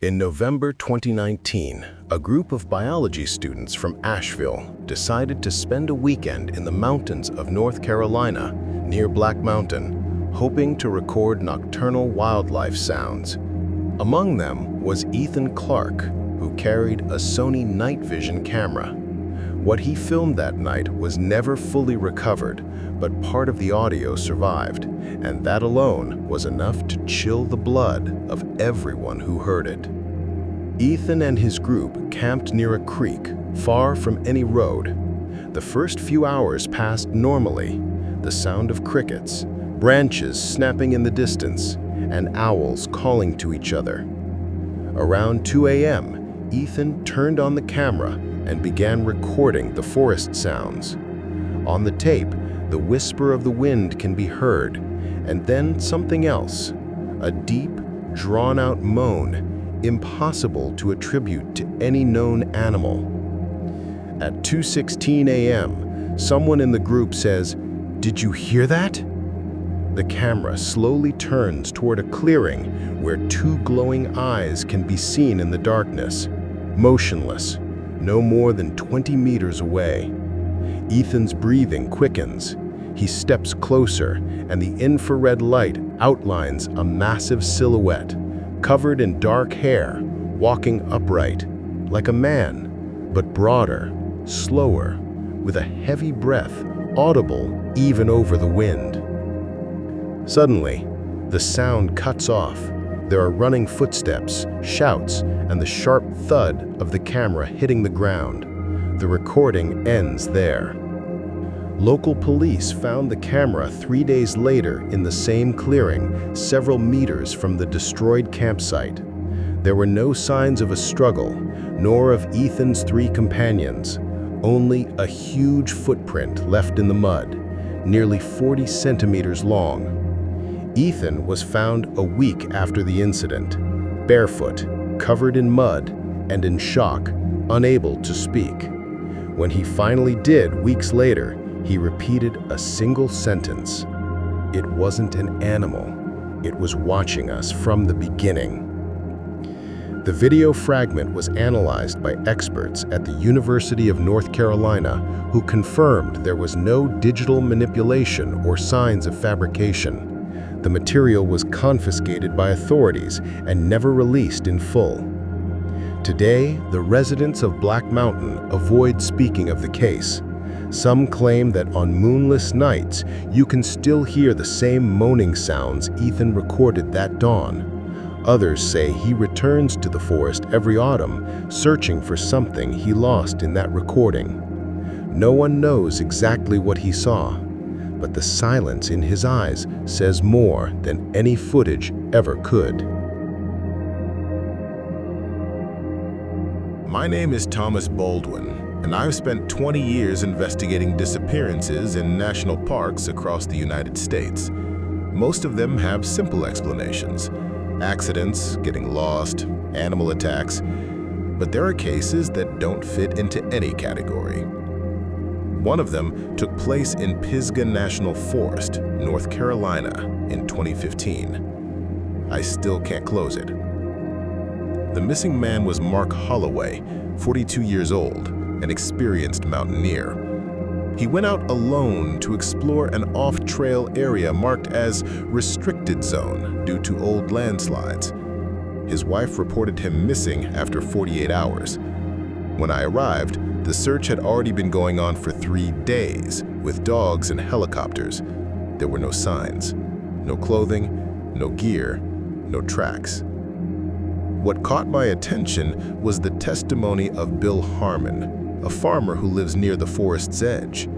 In November 2019, a group of biology students from Asheville decided to spend a weekend in the mountains of North Carolina near Black Mountain, hoping to record nocturnal wildlife sounds. Among them was Ethan Clark, who carried a Sony night vision camera. What he filmed that night was never fully recovered, but part of the audio survived, and that alone was enough to chill the blood of everyone who heard it. Ethan and his group camped near a creek, far from any road. The first few hours passed normally, the sound of crickets, branches snapping in the distance, and owls calling to each other. Around 2 a.m., Ethan turned on the camera and began recording the forest sounds. On the tape, the whisper of the wind can be heard, and then something else, a deep, drawn-out moan, impossible to attribute to any known animal. At 2:16 a.m., someone in the group says, "Did you hear that?" The camera slowly turns toward a clearing where two glowing eyes can be seen in the darkness, motionless, no more than 20 meters away. Ethan's breathing quickens. He steps closer, and the infrared light outlines a massive silhouette, covered in dark hair, walking upright, like a man, but broader, slower, with a heavy breath, audible even over the wind. Suddenly, the sound cuts off. There are running footsteps, shouts, and the sharp thud of the camera hitting the ground. The recording ends there. Local police found the camera 3 days later in the same clearing, several meters from the destroyed campsite. There were no signs of a struggle, nor of Ethan's 3 companions, only a huge footprint left in the mud, nearly 40 centimeters long. Ethan was found a week after the incident, barefoot, covered in mud, and in shock, unable to speak. When he finally did weeks later, he repeated a single sentence. "It wasn't an animal. It was watching us from the beginning." The video fragment was analyzed by experts at the University of North Carolina who confirmed there was no digital manipulation or signs of fabrication. The material was confiscated by authorities and never released in full. Today, the residents of Black Mountain avoid speaking of the case. Some claim that on moonless nights, you can still hear the same moaning sounds Ethan recorded that dawn. Others say he returns to the forest every autumn, searching for something he lost in that recording. No one knows exactly what he saw, but the silence in his eyes says more than any footage ever could. My name is Thomas Baldwin, and I've spent 20 years investigating disappearances in national parks across the United States. Most of them have simple explanations: accidents, getting lost, animal attacks, but there are cases that don't fit into any category. One of them took place in Pisgah National Forest, North Carolina, in 2015. I still can't close it. The missing man was Mark Holloway, 42 years old, an experienced mountaineer. He went out alone to explore an off-trail area marked as restricted zone due to old landslides. His wife reported him missing after 48 hours. When I arrived, the search had already been going on for 3 days, with dogs and helicopters. There were no signs, no clothing, no gear, no tracks. What caught my attention was the testimony of Bill Harmon, a farmer who lives near the forest's edge.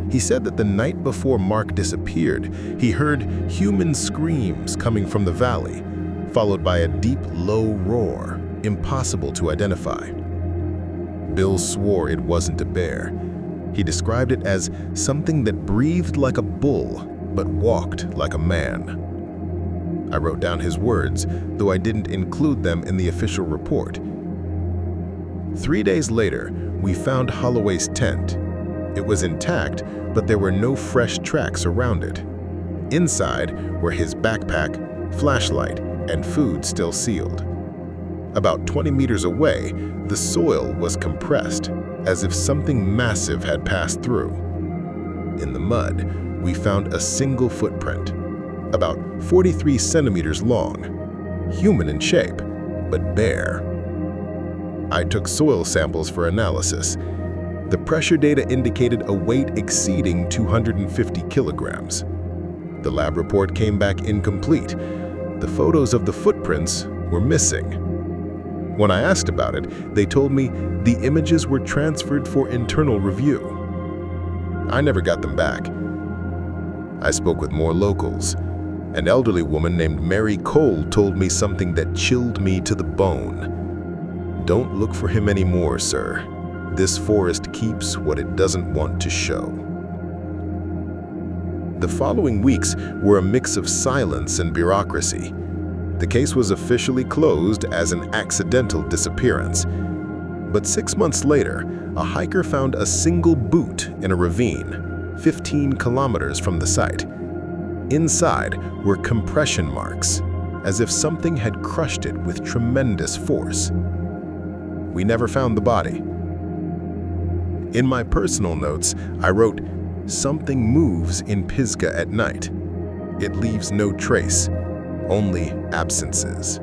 He said that the night before Mark disappeared, he heard human screams coming from the valley, followed by a deep, low roar, impossible to identify. Bill swore it wasn't a bear. He described it as something that breathed like a bull, but walked like a man. I wrote down his words, though I didn't include them in the official report. 3 days later, we found Holloway's tent. It was intact, but there were no fresh tracks around it. Inside were his backpack, flashlight, and food still sealed. About 20 meters away, the soil was compressed, as if something massive had passed through. In the mud, we found a single footprint, about 43 centimeters long, human in shape, but bare. I took soil samples for analysis. The pressure data indicated a weight exceeding 250 kilograms. The lab report came back incomplete. The photos of the footprints were missing. When I asked about it, they told me the images were transferred for internal review. I never got them back. I spoke with more locals. An elderly woman named Mary Cole told me something that chilled me to the bone. Don't look for him anymore, sir. This forest keeps what it doesn't want to show. The following weeks were a mix of silence and bureaucracy. The case was officially closed as an accidental disappearance. But 6 months later, a hiker found a single boot in a ravine, 15 kilometers from the site. Inside were compression marks, as if something had crushed it with tremendous force. We never found the body. In my personal notes, I wrote, "Something moves in Pisgah at night. It leaves no trace, only absences."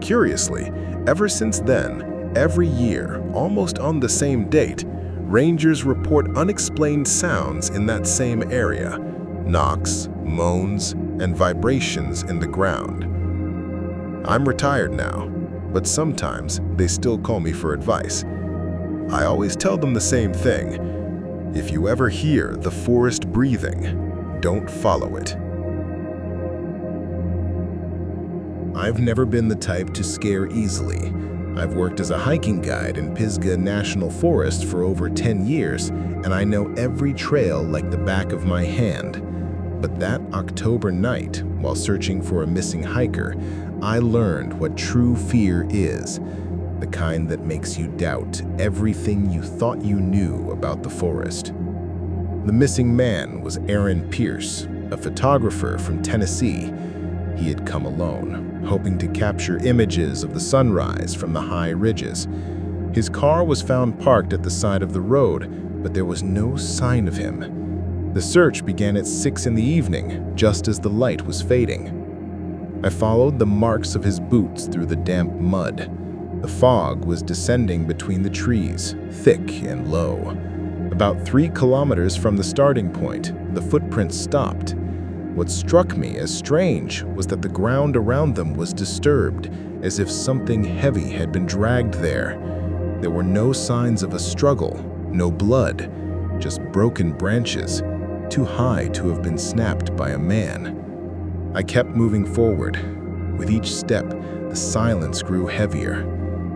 Curiously, ever since then, every year, almost on the same date, rangers report unexplained sounds in that same area, knocks, moans, and vibrations in the ground. I'm retired now, but sometimes they still call me for advice. I always tell them the same thing. If you ever hear the forest breathing, don't follow it. I've never been the type to scare easily. I've worked as a hiking guide in Pisgah National Forest for over 10 years, and I know every trail like the back of my hand. But that October night, while searching for a missing hiker, I learned what true fear is. The kind that makes you doubt everything you thought you knew about the forest. The missing man was Aaron Pierce, a photographer from Tennessee. He had come alone, hoping to capture images of the sunrise from the high ridges. His car was found parked at the side of the road, but there was no sign of him. The search began at 6 in the evening, just as the light was fading. I followed the marks of his boots through the damp mud. The fog was descending between the trees, thick and low. About 3 kilometers from the starting point, the footprints stopped. What struck me as strange was that the ground around them was disturbed, as if something heavy had been dragged there. There were no signs of a struggle, no blood, just broken branches, too high to have been snapped by a man. I kept moving forward. With each step, the silence grew heavier.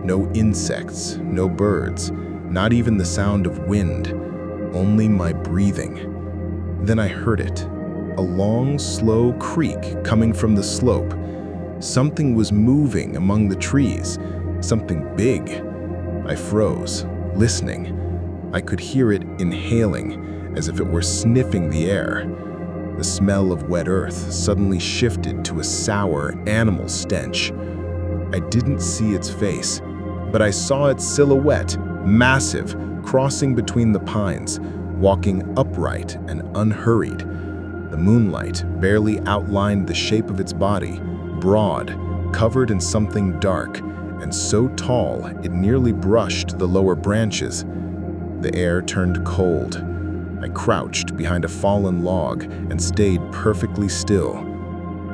No insects, no birds, not even the sound of wind, only my breathing. Then I heard it, a long, slow creak coming from the slope. Something was moving among the trees, something big. I froze, listening. I could hear it inhaling, as if it were sniffing the air. The smell of wet earth suddenly shifted to a sour animal stench. I didn't see its face, but I saw its silhouette, massive, crossing between the pines, walking upright and unhurried. The moonlight barely outlined the shape of its body, broad, covered in something dark, and so tall it nearly brushed the lower branches. The air turned cold. I crouched behind a fallen log and stayed perfectly still.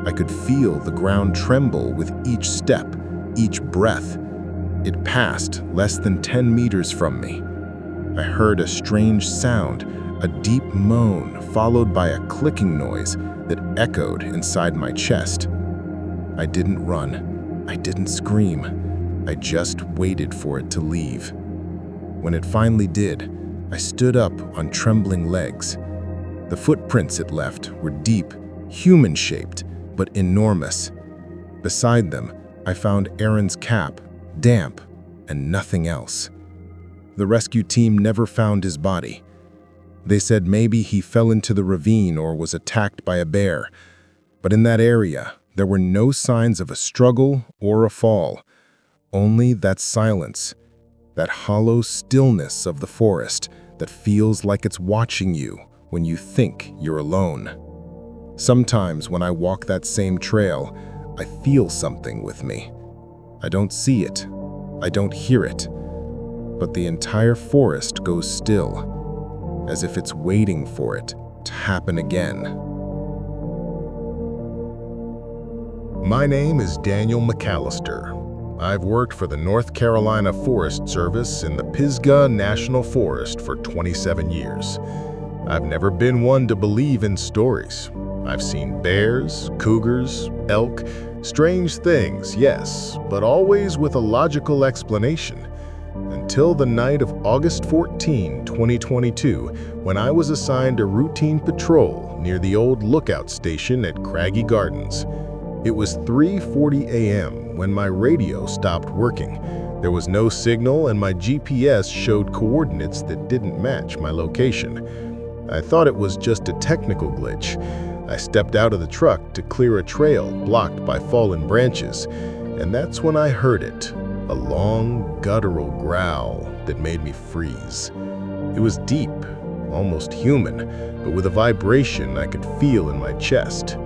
I could feel the ground tremble with each step, each breath. It passed less than 10 meters from me. I heard a strange sound, a deep moan followed by a clicking noise that echoed inside my chest. I didn't run. I didn't scream. I just waited for it to leave. When it finally did, I stood up on trembling legs. The footprints it left were deep, human-shaped, but enormous. Beside them, I found Aaron's cap, damp, and nothing else. The rescue team never found his body. They said maybe he fell into the ravine or was attacked by a bear. But in that area, There were no signs of a struggle or a fall, only that silence, that hollow stillness of the forest that feels like it's watching you when you think you're alone. Sometimes when I walk that same trail, I feel something with me. I don't see it, I don't hear it, but the entire forest goes still, as if it's waiting for it to happen again. My name is Daniel McAllister. I've worked for the North Carolina Forest Service in the Pisgah National Forest for 27 years. I've never been one to believe in stories. I've seen bears, cougars, elk, strange things, yes, but always with a logical explanation. Until the night of August 14, 2022, when I was assigned a routine patrol near the old lookout station at Craggy Gardens. It was 3:40 a.m. when my radio stopped working. There was no signal and my GPS showed coordinates that didn't match my location. I thought it was just a technical glitch. I stepped out of the truck to clear a trail blocked by fallen branches, and that's when I heard it, a long, guttural growl that made me freeze. It was deep, almost human, but with a vibration I could feel in my chest.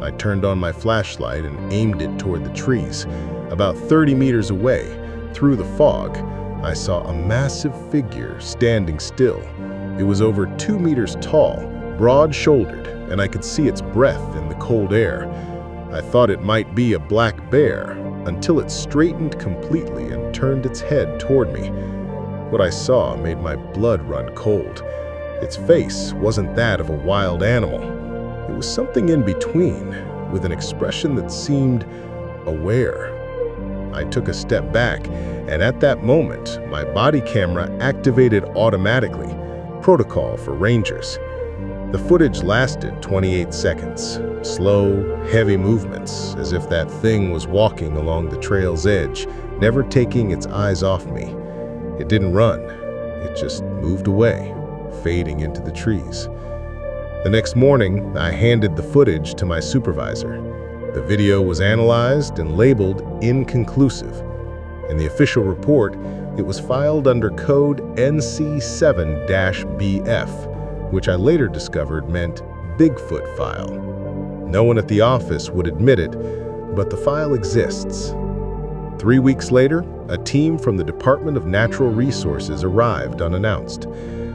I turned on my flashlight and aimed it toward the trees. About 30 meters away, through the fog, I saw a massive figure standing still. It was over 2 meters tall, broad-shouldered, and I could see its breath in the cold air. I thought it might be a black bear, until it straightened completely and turned its head toward me. What I saw made my blood run cold. Its face wasn't that of a wild animal. It was something in between, with an expression that seemed aware. I took a step back, and at that moment, my body camera activated automatically, protocol for rangers. The footage lasted 28 seconds, slow, heavy movements, as if that thing was walking along the trail's edge, never taking its eyes off me. It didn't run, it just moved away, fading into the trees. The next morning, I handed the footage to my supervisor. The video was analyzed and labeled inconclusive. In the official report, it was filed under code NC7-BF, which I later discovered meant Bigfoot file. No one at the office would admit it, but the file exists. 3 weeks later, a team from the Department of Natural Resources arrived unannounced.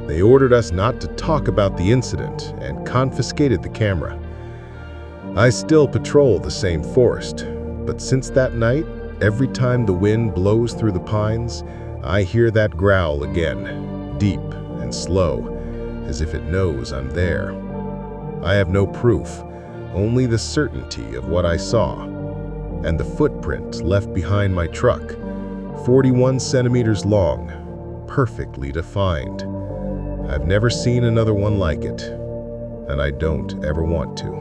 They ordered us not to talk about the incident and confiscated the camera. I still patrol the same forest, but since that night, every time the wind blows through the pines, I hear that growl again, deep and slow, as if it knows I'm there. I have no proof, only the certainty of what I saw, and the footprint left behind my truck, 41 centimeters long, perfectly defined. I've never seen another one like it, and I don't ever want to.